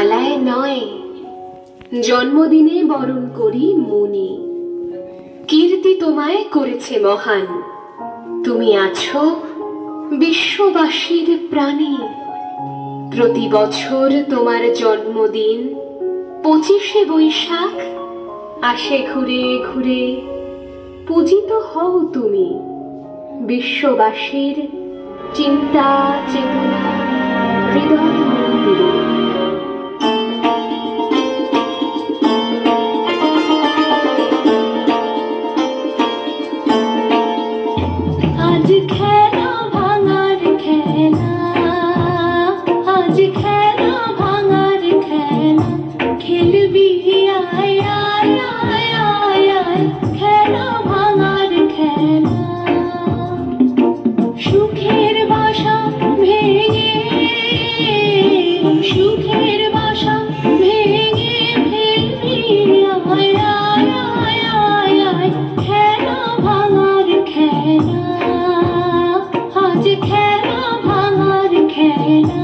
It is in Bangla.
মালায় নয়, জন্মদিনে বরণ করি মনে। কীর্তি তোমায় করেছে মহান, তুমি আছো বিশ্ববাসীর প্রাণে। প্রতি বছর তোমার জন্মদিন 25শে বৈশাখ আসে ঘুরে ঘুরে। পূজিত হও তুমি বিশ্ববাসীর চিন্তা চেতনা হৃদয় মন্দিরে। আজ খেলা ভাঙার খেলা, আজ খেলা ভাঙার খেলা, খেলবি আয় আয় আয় আয় আয়, খেলা ভাঙার খেলা। সুখের বাসা ভেঙে, সুখের বাসা ভেঙে ফেলবি আয় আয় আয় আয় আয়, খেলা ভাঙার খেলা, আজ খেলা ভাঙার খেলা।